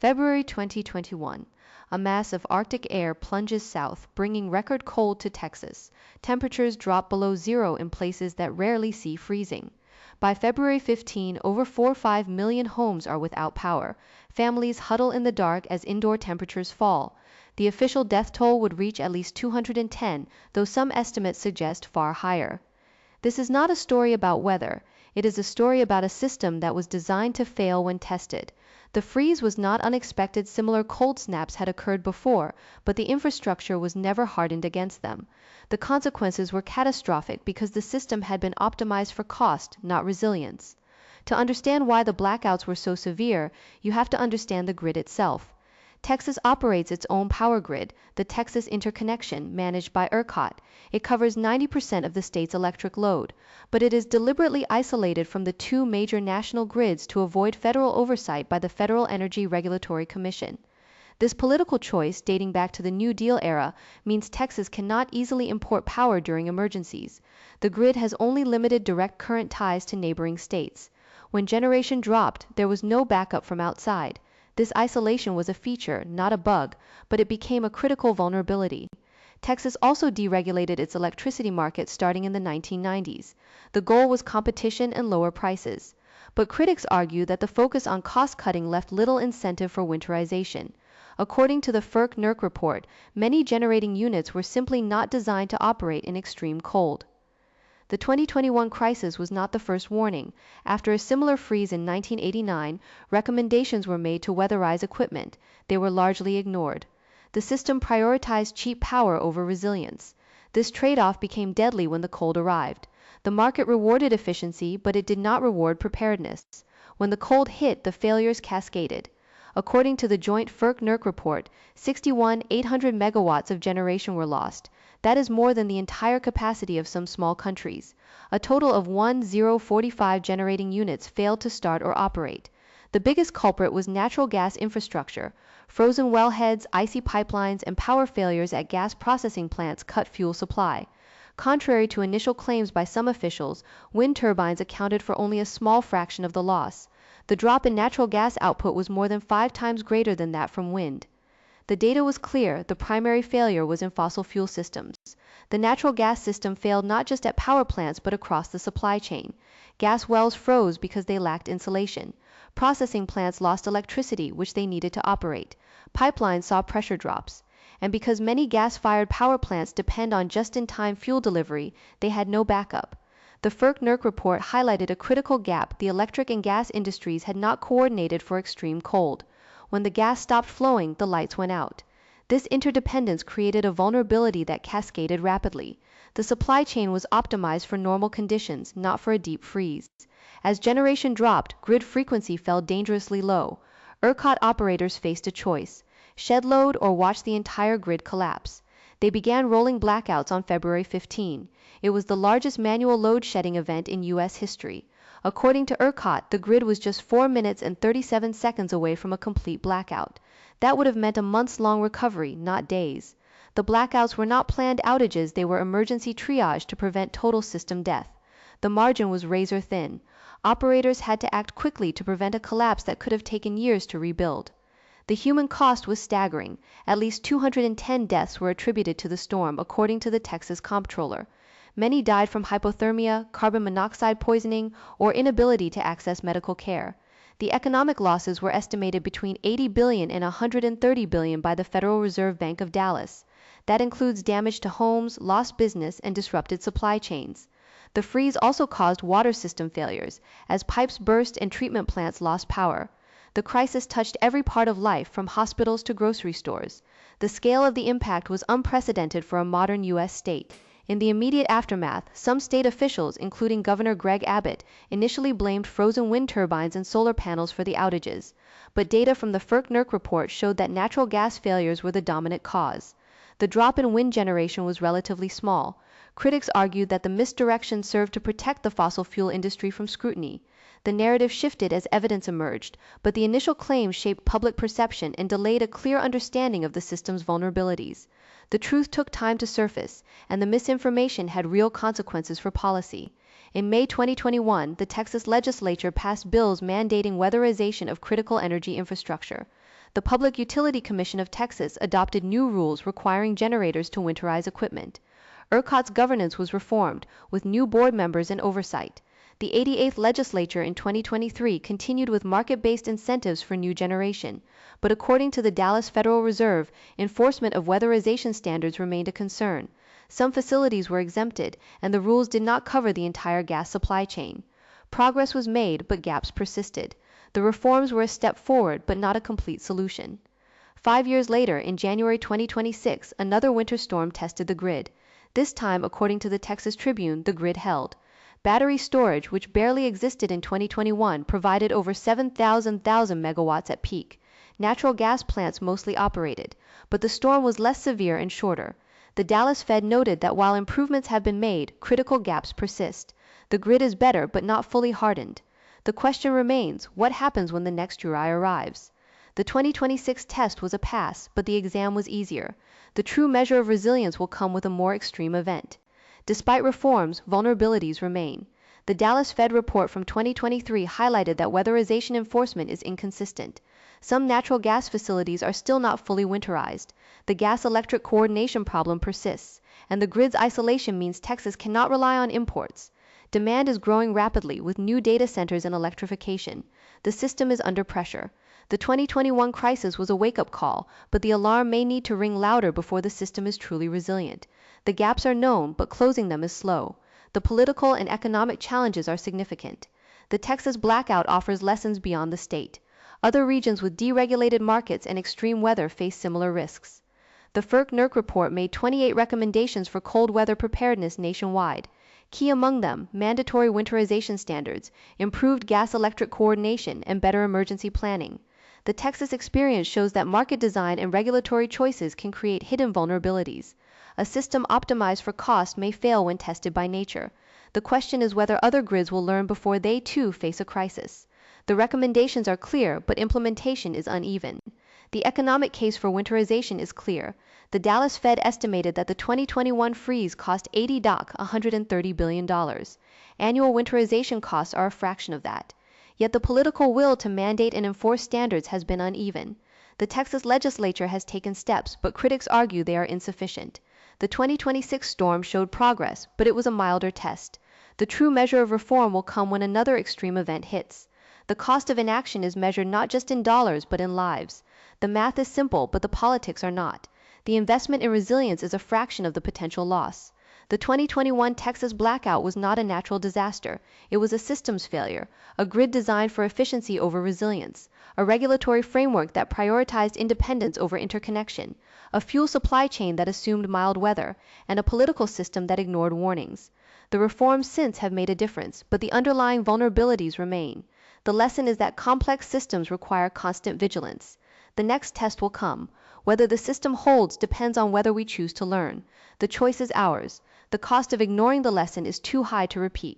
February 2021. A mass of Arctic air plunges south, bringing record cold to Texas. Temperatures drop below zero in places that rarely see freezing. By February 15, over 4.5 million homes are without power. Families huddle in the dark as indoor temperatures fall. The official death toll would reach at least 210, though some estimates suggest far higher. This is not a story about weather. It is a story about a system that was designed to fail when tested. The freeze was not unexpected. Similar cold snaps had occurred before, but the infrastructure was never hardened against them. The consequences were catastrophic because the system had been optimized for cost, not resilience. To understand why the blackouts were so severe, you have to understand the grid itself. Texas operates its own power grid, the Texas Interconnection, managed by ERCOT. It covers 90% of the state's electric load, but it is deliberately isolated from the two major national grids to avoid federal oversight by the Federal Energy Regulatory Commission. This political choice, dating back to the New Deal era, means Texas cannot easily import power during emergencies. The grid has only limited direct current ties to neighboring states. When generation dropped, there was no backup from outside. This isolation was a feature, not a bug, but it became a critical vulnerability. Texas also deregulated its electricity market starting in the 1990s. The goal was competition and lower prices. But critics argue that the focus on cost-cutting left little incentive for winterization. According to the FERC-NERC report, many generating units were simply not designed to operate in extreme cold. The 2021 crisis was not the first warning. After a similar freeze in 1989, recommendations were made to weatherize equipment. They were largely ignored. The system prioritized cheap power over resilience. This trade-off became deadly when the cold arrived. The market rewarded efficiency, but it did not reward preparedness. When the cold hit, the failures cascaded. According to the joint FERC-NERC report, 800 megawatts of generation were lost. That is more than the entire capacity of some small countries. A total of 1,045 generating units failed to start or operate. The biggest culprit was natural gas infrastructure. Frozen wellheads, icy pipelines, and power failures at gas processing plants cut fuel supply. Contrary to initial claims by some officials, wind turbines accounted for only a small fraction of the loss. The drop in natural gas output was more than 5 times greater than that from wind. The data was clear. The primary failure was in fossil fuel systems. The natural gas system failed not just at power plants but across the supply chain. Gas wells froze because they lacked insulation. Processing plants lost electricity, which they needed to operate. Pipelines saw pressure drops. And because many gas-fired power plants depend on just-in-time fuel delivery, they had no backup. The FERC-NERC report highlighted a critical gap. The electric and gas industries had not coordinated for extreme cold. When the gas stopped flowing, the lights went out. This interdependence created a vulnerability that cascaded rapidly. The supply chain was optimized for normal conditions, not for a deep freeze. As generation dropped, grid frequency fell dangerously low. ERCOT operators faced a choice: shed load or watch the entire grid collapse. They began rolling blackouts on February 15. It was the largest manual load shedding event in U.S. history. According to ERCOT, the grid was just 4 minutes and 37 seconds away from a complete blackout. That would have meant a months-long recovery, not days. The blackouts were not planned outages, they were emergency triage to prevent total system death. The margin was razor thin. Operators had to act quickly to prevent a collapse that could have taken years to rebuild. The human cost was staggering. At least 210 deaths were attributed to the storm, according to the Texas Comptroller. Many died from hypothermia, carbon monoxide poisoning, or inability to access medical care. The economic losses were estimated between $80 billion and $130 billion by the Federal Reserve Bank of Dallas. That includes damage to homes, lost business, and disrupted supply chains. The freeze also caused water system failures, as pipes burst and treatment plants lost power. The crisis touched every part of life, from hospitals to grocery stores. The scale of the impact was unprecedented for a modern U.S. state. In the immediate aftermath, some state officials, including Governor Greg Abbott, initially blamed frozen wind turbines and solar panels for the outages. But data from the FERC-NERC report showed that natural gas failures were the dominant cause. The drop in wind generation was relatively small. Critics argued that the misdirection served to protect the fossil fuel industry from scrutiny. The narrative shifted as evidence emerged, but the initial claims shaped public perception and delayed a clear understanding of the system's vulnerabilities. The truth took time to surface, and the misinformation had real consequences for policy. In May 2021, the Texas legislature passed bills mandating weatherization of critical energy infrastructure. The Public Utility Commission of Texas adopted new rules requiring generators to winterize equipment. ERCOT's governance was reformed, with new board members and oversight. The 88th Legislature in 2023 continued with market-based incentives for new generation, but according to the Dallas Federal Reserve, enforcement of weatherization standards remained a concern. Some facilities were exempted, and the rules did not cover the entire gas supply chain. Progress was made, but gaps persisted. The reforms were a step forward, but not a complete solution. 5 years later, in January 2026, another winter storm tested the grid. This time, according to the Texas Tribune, the grid held. Battery storage, which barely existed in 2021, provided over 7,000 megawatts at peak. Natural gas plants mostly operated, but the storm was less severe and shorter. The Dallas Fed noted that while improvements have been made, critical gaps persist. The grid is better, but not fully hardened. The question remains, what happens when the next Uri arrives? The 2026 test was a pass, but the exam was easier. The true measure of resilience will come with a more extreme event. Despite reforms, vulnerabilities remain. The Dallas Fed report from 2023 highlighted that weatherization enforcement is inconsistent. Some natural gas facilities are still not fully winterized. The gas-electric coordination problem persists, and the grid's isolation means Texas cannot rely on imports. Demand is growing rapidly with new data centers and electrification. The system is under pressure. The 2021 crisis was a wake-up call, but the alarm may need to ring louder before the system is truly resilient. The gaps are known, but closing them is slow. The political and economic challenges are significant. The Texas blackout offers lessons beyond the state. Other regions with deregulated markets and extreme weather face similar risks. The FERC-NERC report made 28 recommendations for cold weather preparedness nationwide. Key among them, mandatory winterization standards, improved gas-electric coordination, and better emergency planning. The Texas experience shows that market design and regulatory choices can create hidden vulnerabilities. A system optimized for cost may fail when tested by nature. The question is whether other grids will learn before they too face a crisis. The recommendations are clear, but implementation is uneven. The economic case for winterization is clear. The Dallas Fed estimated that the 2021 freeze cost $130 billion. Annual winterization costs are a fraction of that. Yet the political will to mandate and enforce standards has been uneven. The Texas legislature has taken steps, but critics argue they are insufficient. The 2026 storm showed progress, but it was a milder test. The true measure of reform will come when another extreme event hits. The cost of inaction is measured not just in dollars, but in lives. The math is simple, but the politics are not. The investment in resilience is a fraction of the potential loss. The 2021 Texas blackout was not a natural disaster. It was a systems failure, a grid designed for efficiency over resilience, a regulatory framework that prioritized independence over interconnection, a fuel supply chain that assumed mild weather, and a political system that ignored warnings. The reforms since have made a difference, but the underlying vulnerabilities remain. The lesson is that complex systems require constant vigilance. The next test will come. Whether the system holds depends on whether we choose to learn. The choice is ours. The cost of ignoring the lesson is too high to repeat.